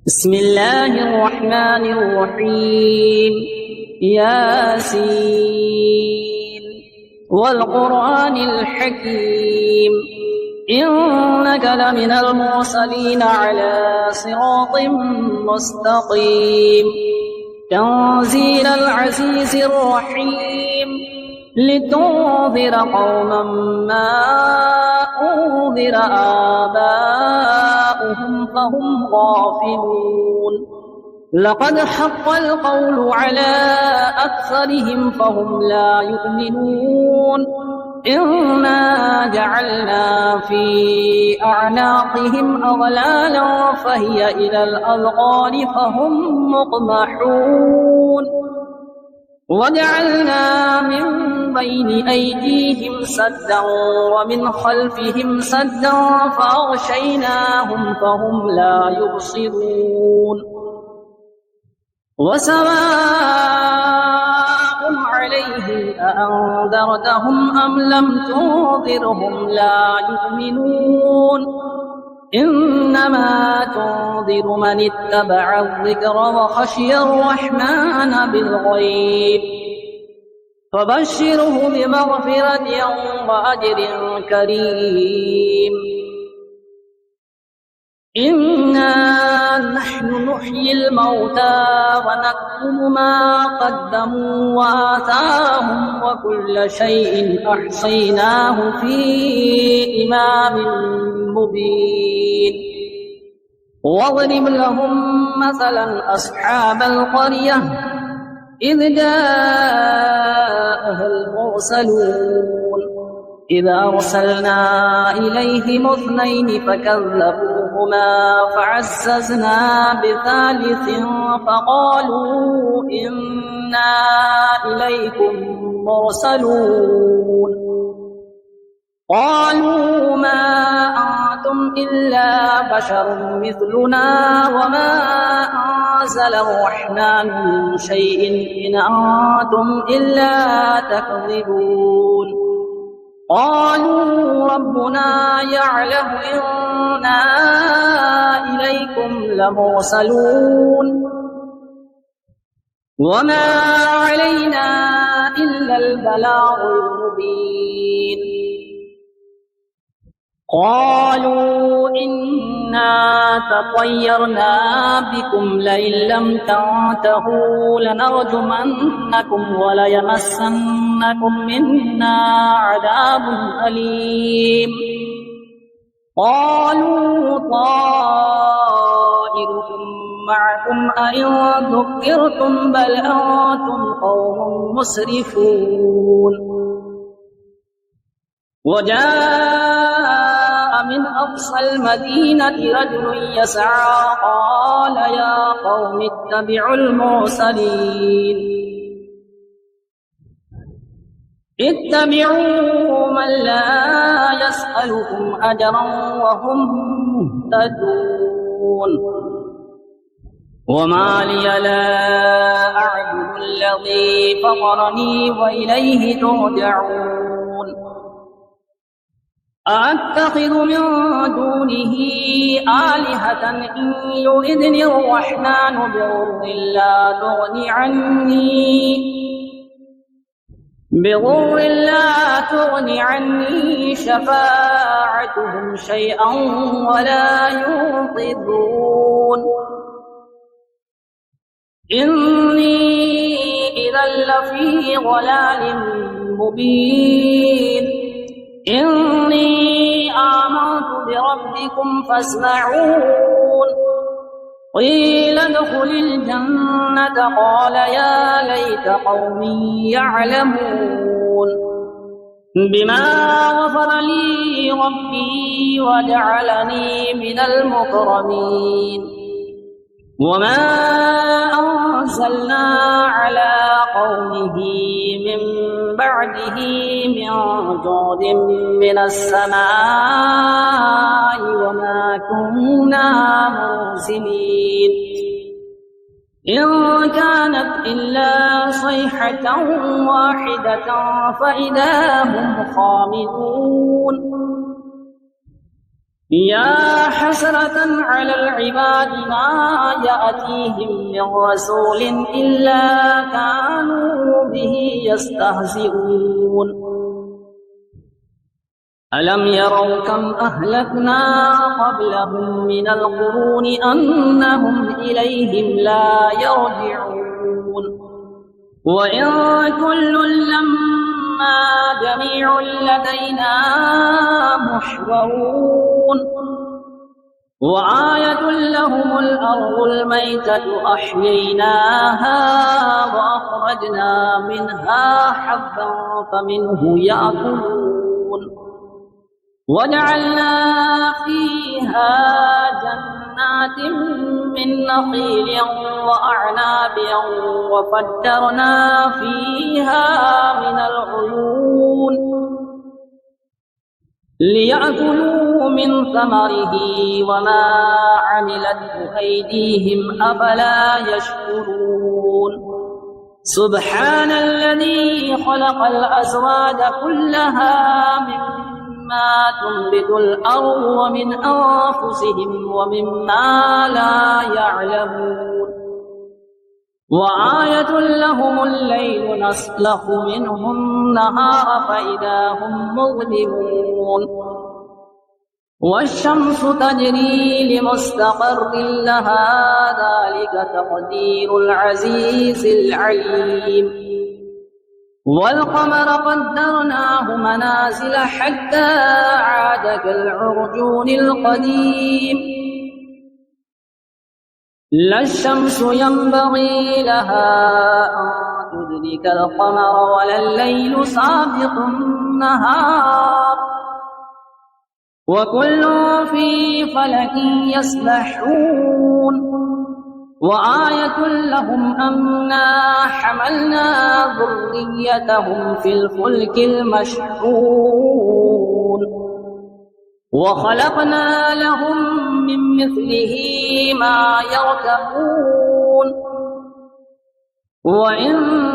بسم الله الرحمن الرحيم. ياسين والقرآن الحكيم إنك لمن المرسلين على صراط مستقيم تنزيل العزيز الرحيم لتنذر قوما ما أنذر آباؤهم فهم غافلون لقد حق القول على أكثرهم فهم لا يؤمنون إنا جعلنا في أعناقهم أغلالا فهي إلى الأذقان فهم مقمحون وجعلنا من بين أيديهم سدا ومن خلفهم سدا فأغشيناهم فهم لا يبصرون وسواء عليهم أأنذرتهم أم لم تنذرهم لا يؤمنون إنما تنذر من اتبع الذكر وخشي الرحمن بالغيب فبشره بمغفرة وأجر كريم إنا نحن نحيي الموتى ونكتب ما قدموا وآثارهم وكل شيء أحصيناه في إمام مبين واضرب لهم مثلا أصحاب القرية إذ جاءها المرسلون إذ أرسلنا إليهم اثنين فكذبوهما فعززنا بثالث فقالوا إنا إليكم مرسلون قالوا ما أنتم إلا بشر مثلنا وما أنزل الرحمن من شيء إن أنتم إلا تكذبون قالوا ربنا يعلم إنا إليكم لمرسلون وما علينا إلا البلاغ المبين قالوا إنا تطيرنا بكم لئن لم تنتهوا لنرجمنكم وليمسنكم منا عذاب أليم قالوا طائركم معكم أئن ذكرتم بل أنتم قوم مسرفون وجاء من أقصى المدينة رجل يسعى قال يا قوم اتبعوا المرسلين اتبعوا من لا يسألكم أجرا وهم مهتدون وما لي لا أعبد الذي فطرني وإليه ترجعون أأتخذ من دونه آلهة إن يردني الرحمن بضر لا تغني عني شفاعتهم شيئا ولا ينقذون إني إذا لفي ضلال مبين إني آمنت بربكم فاسمعون قيل ادخل الجنة قال يا ليت قومي يعلمون بما غفر لي ربي وجعلني من المكرمين وما أنزلنا على قومه من بعده من جود من السماء وما كنا منزلين إن كانت إلا صيحة واحدة فإذا هم خامدون يا حسرة على العباد ما يأتيهم من رسول إلا كانوا به يستهزئون ألم يروا كم أهلكنا قبلهم من القرون أنهم إليهم لا يرجعون وإن كل لما جميع لدينا محضرون وآية لهم الأرض الميتة أحييناها وأخرجنا منها حبا فمنه يأكلون وجعلنا فيها جنات من نخيل وأعناب وفجرنا فيها من العيون ليأكلوا من ثمره وما عملته أيديهم أفلا يشكرون سبحان الذي خلق الأزواج كلها مما تنبت الأرض ومن أنفسهم ومما لا يعلمون وآية لهم الليل نسلخ منه النهار فإذا هم مظلمون والشمس تجري لمستقر لها ذلك تقدير العزيز العليم والقمر قدرناه منازل حتى عاد كالعرجون القديم لا الشمس ينبغي لها أن تدرك القمر ولا الليل سابق النهار وكل في فلك يسبحون وآية لهم أنا حملنا ذريتهم في الفلك المشحون وخلقنا لهم من مثله ما يركبون وإن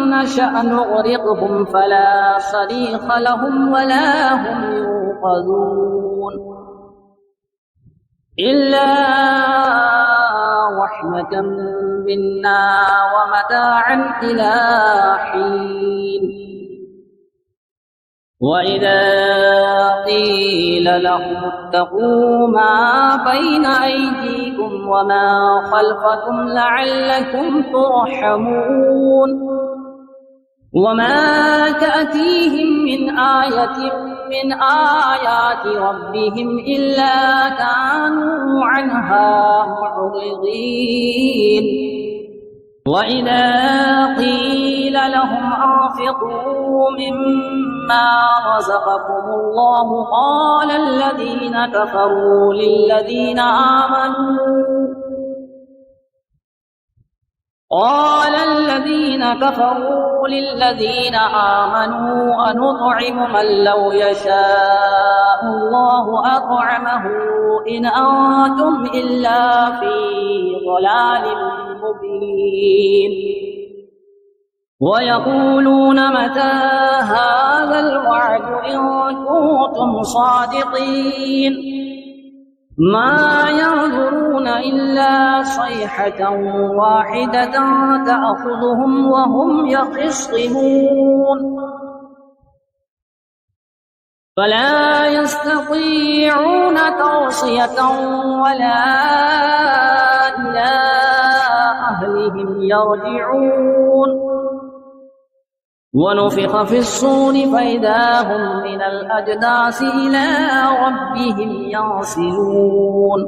نشأ نغرقهم فلا صريخ لهم ولا هم ينقذون إلا رحمة منا ومتاعا إلى حين وإذا قيل لهم اتقوا ما بين أيديكم وما خلفكم لعلكم ترحمون وما تأتيهم من آية من آيات ربهم إلا كانوا عنها معرضين وإذا قيل لهم أنفقوا مما رزقكم الله قال الذين كفروا للذين آمنوا أنطعم من لو يشاء الله أطعمه إن أنتم إلا في ضلال مبين ويقولون متى هذا الوعد إن كنتم صادقين ما ينظرون إلا صيحة واحدة تأخذهم وهم يخصمون فلا يستطيعون توصية ولا إلى أهلهم يرجعون ونفخ في الصور فإذا هم من الأجداث إلى ربهم ينسلون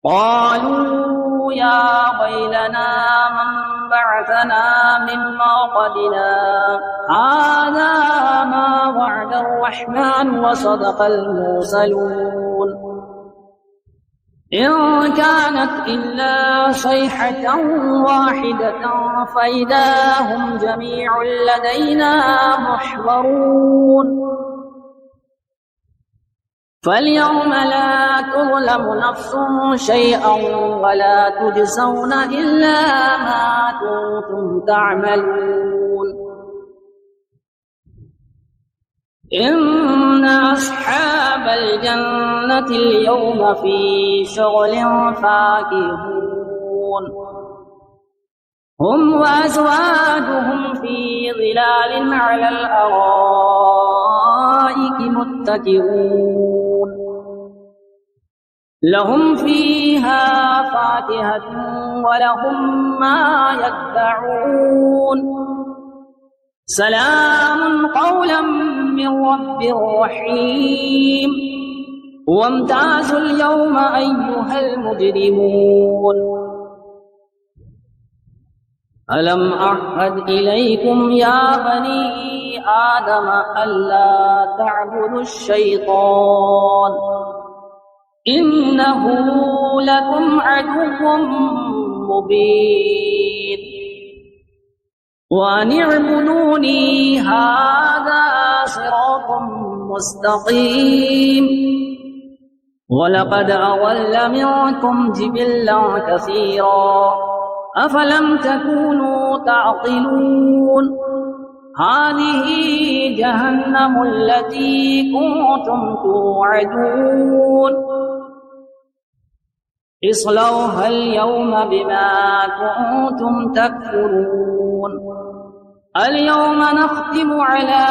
قالوا يا ويلنا من بعثنا من مرقدنا هذا ما وعد الرحمن وصدق المرسلون إن كانت إلا صيحة واحدة فإذا هم جميع لدينا محضرون فاليوم لا تظلم نفس شيئا ولا تجزون إلا ما كنتم تعملون إن أصحاب الجنة اليوم في شغل فاكهون هم وأزواجهم في ظلال على الأرائك متكئون لهم فيها فاكهة ولهم ما يدعون سلام قولا من رب رحيم وامتازوا اليوم أيها المجرمون ألم أعهد إليكم يا بني آدم ألا تعبدوا الشيطان إنه لكم عدو مبين وأن اعبدوني هذا صراط مستقيم ولقد أضل منكم جبلا كثيرا أفلم تكونوا تعقلون هذه جهنم التي كنتم توعدون اصلوها اليوم بما كنتم تكفرون اليوم نختم على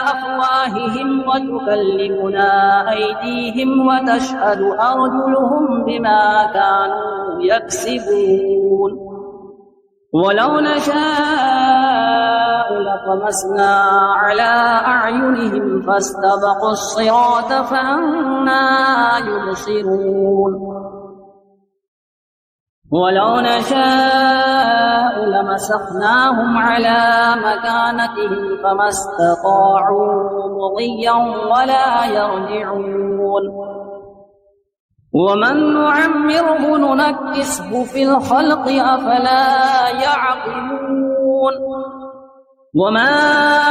أفواههم وتكلمنا أيديهم وتشهد أرجلهم بما كانوا يكسبون ولو نشاء لطمسنا على أعينهم فاستبقوا الصراط فأنى يبصرون ولو نشاء لمسخناهم على مكانتهم فما استطاعوا مضيا ولا يرجعون ومن نعمره ننكسه في الخلق أفلا يعقلون وما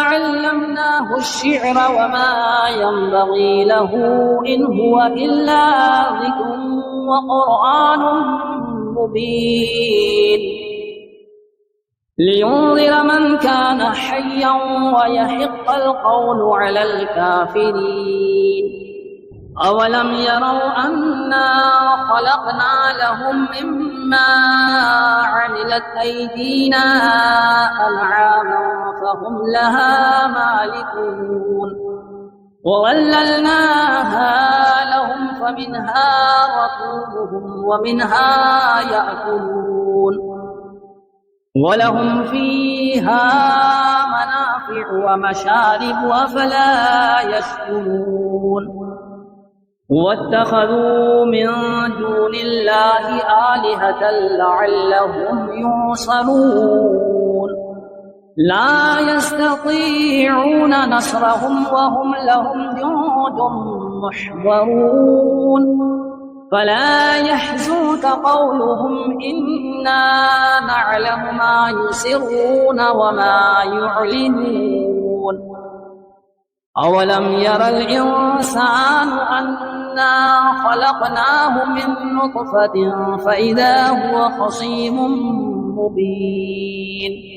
علمناه الشعر وما ينبغي له إن هو إلا ذكر وقرآن مبين لينذر من كان حيا ويحق القول على الكافرين أولم يروا أنا خلقنا لهم مما عملت أيدينا أنعاما فهم لها مالكون وظللناها لهم فمنها ركوبهم ومنها يأكلون ولهم فيها منافع ومشارب أفلا يشكرون واتخذوا من دون الله آلهة لعلهم ينصرون لا يستطيعون نصرهم وهم لهم جند محضرون فلا يحزنك قولهم إنا نعلم ما يسرون وما يعلنون أولم ير الإنسان أنا خلقناه من نطفة فإذا هو خصيم مبين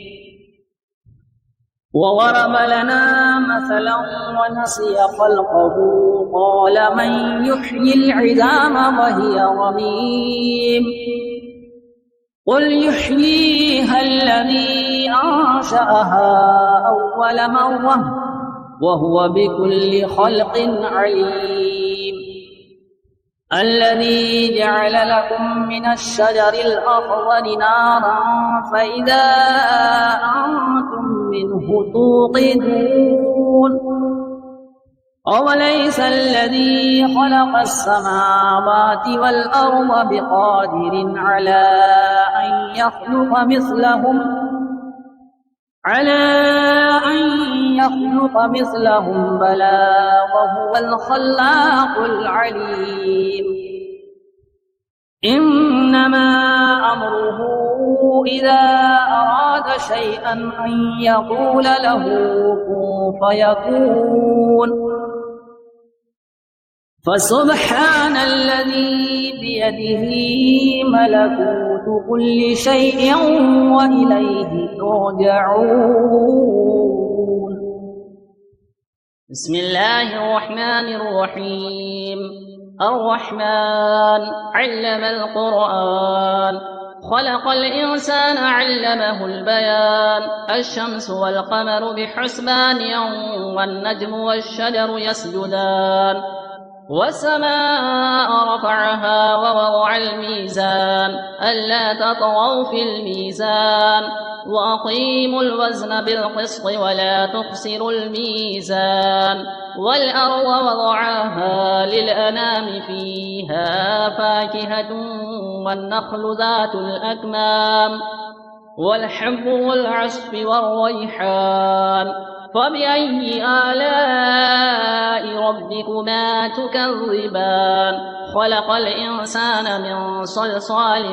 وضرب لنا مثلا ونسي خلقه قال من يحيي العظام وهي رميم قل يحييها الذي أنشأها أول مرة وهو بكل خلق عليم الذي جعل لكم من الشجر الأخضر نارا فإذا أنتم منه توقدون أوليس الذي خلق السماوات والأرض بقادر على أن يخلق مثلهم بلى وهو الخلاق العليم إنما أمره إذا أراد شيئا أن يقول له كن فيكون فسبحان الذي بيده ملكوت كل شيء وإليه ترجعون بسم الله الرحمن الرحيم. الرحمن علم القرآن، خلق الإنسان علمه البيان. الشمس والقمر بحسبان والنجم والشجر يسجدان. والسماء رفعها ووضع الميزان ألا تطغوا في الميزان وأقيموا الوزن بالقسط ولا تخسروا الميزان. والأرض وضعها للأنام فيها فاكهة والنخل ذات الأكمام والحب والعصف والريحان. فبأي آلاء ربكما تكذبان؟ خلق الإنسان من صلصال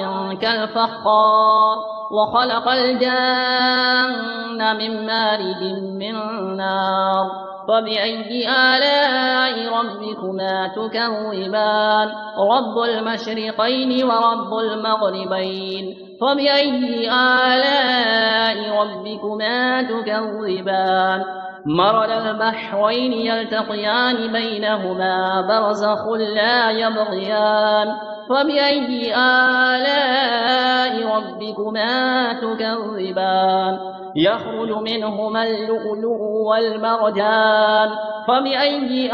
كالفخار وخلق الجن من مارج من نار. فبأي آلاء ربكما تكذبان؟ رب المشرقين ورب المغربين. فبأي آلاء ربكما تكذبان؟ مرج البحرين يلتقيان بينهما برزخ لا يبغيان. فبأي آلاء ربكما تكذبان؟ يخرج منهما اللؤلؤ والمرجان. فبأي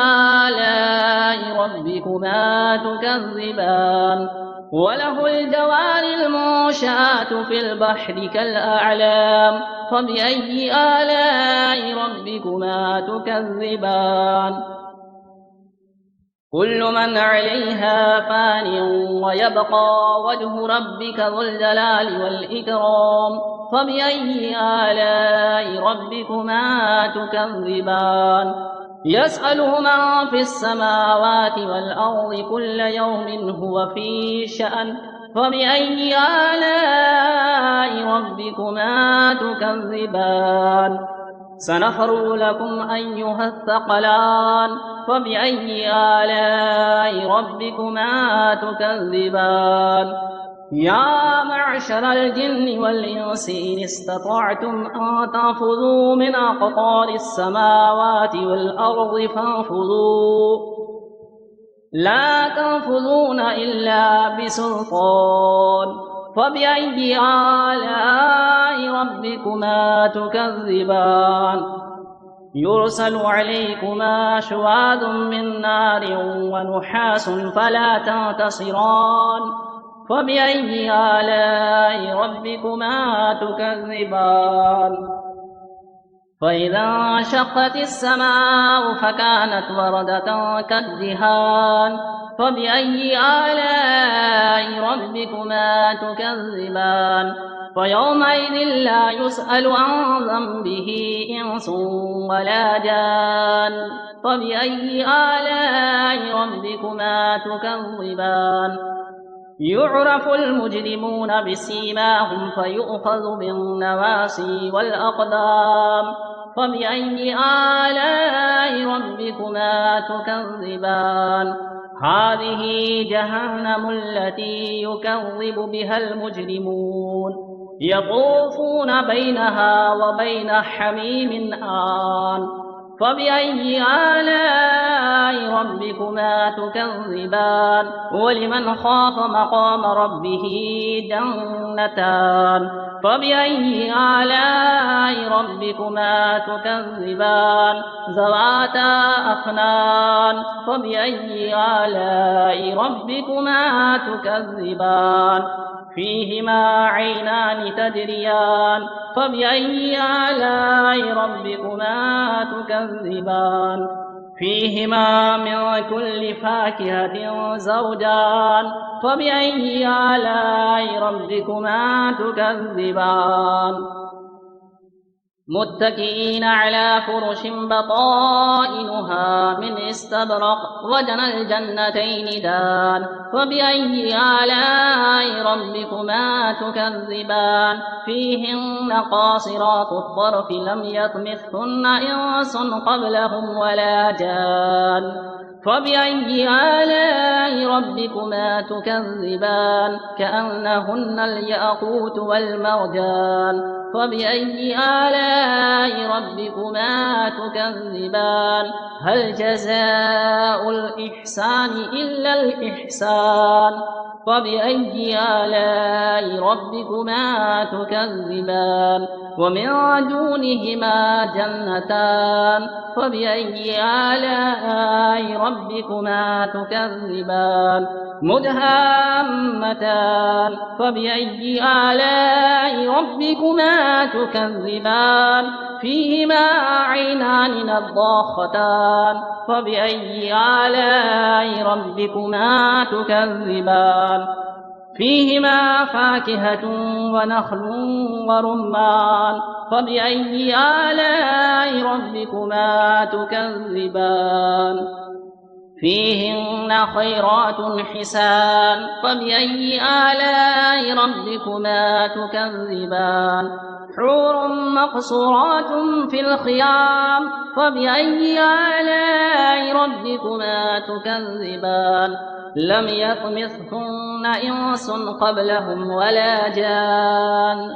آلاء ربكما تكذبان؟ وله الجوار المنشآت في البحر كالأعلام. فبأي آلاء ربكما تكذبان؟ كل من عليها فان ويبقى وجه ربك ذو الجلال والإكرام. فبأي آلاء ربكما تكذبان؟ يسأله من في السماوات والأرض كل يوم هو في شأن. فبأي آلاء ربكما تكذبان؟ سنفرغ لكم أيها الثقلان. فبأي آلاء ربكما تكذبان؟ يا معشر الجن والإنس إن استطعتم أن تنفذوا من أقطار السماوات والأرض فانفذوا، لا تنفذون إلا بسلطان. فبأي آلاء ربكما تكذبان؟ يرسل عليكما شواظ من نار ونحاس فلا تنتصران. فبأي آلاء ربكما تكذبان؟ فإذا انشقت السماء فكانت وردة كالدهان. فبأي آلاء ربكما تكذبان؟ فيومئذ لا يسأل عن ذنبه إنس ولا جان. فبأي آلاء ربكما تكذبان؟ يعرف المجرمون بسيماهم فيؤخذ بالنواصي والأقدام. فبأي آلاء ربكما تكذبان؟ هذه جهنم التي يكذب بها المجرمون يطوفون بينها وبين حميم آن. فبأي آلاء ربكما تكذبان؟ ولمن خاف مقام ربه جنتان. فبأي آلاء ربكما تكذبان؟ ذواتا أفنان. فبأي آلاء ربكما تكذبان؟ فيهما عينان تجريان. فبأي آلاء ربكما تكذبان؟ فيهما من كل فاكهة زوجان. فبأي آلاء ربكما تكذبان؟ متكئين على فرش بطائنها من استبرق وجنى الجنتين دان. فبأي آلاء ربكما تكذبان؟ فيهن قاصرات الطرف لم يطمثهن إنس قبلهم ولا جان. فبأي آلاء ربكما تكذبان كأنهن الياقوت والمرجان فبأي آلاء ربكما تكذبان هل جزاء الإحسان إلا الإحسان فبأي آلاء ربكما تكذبان ومن دونهما جنتان فبأي آلاء ربكما تكذبان مدهامتان فبأي آلاء ربكما تكذبان فيهما عينان نضاختان فبأي آلاء ربكما تكذبان فيهما فاكهة ونخل ورمان فبأي آلاء ربكما تكذبان فيهن خيرات حسان فبأي آلاء ربكما تكذبان حور مقصورات في الخيام فبأي آلاء ربكما تكذبان لم يطمثهن إنس قبلهم ولا جان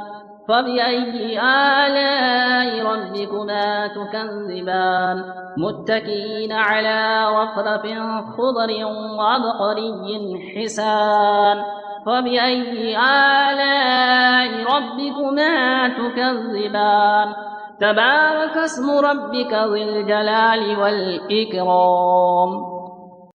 فبأي آلاء ربكما تكذبان متكئين على رفرف خضر وعبقري حسان فبأي آلاء ربكما تكذبان تبارك اسم ربك ذي الجلال والإكرام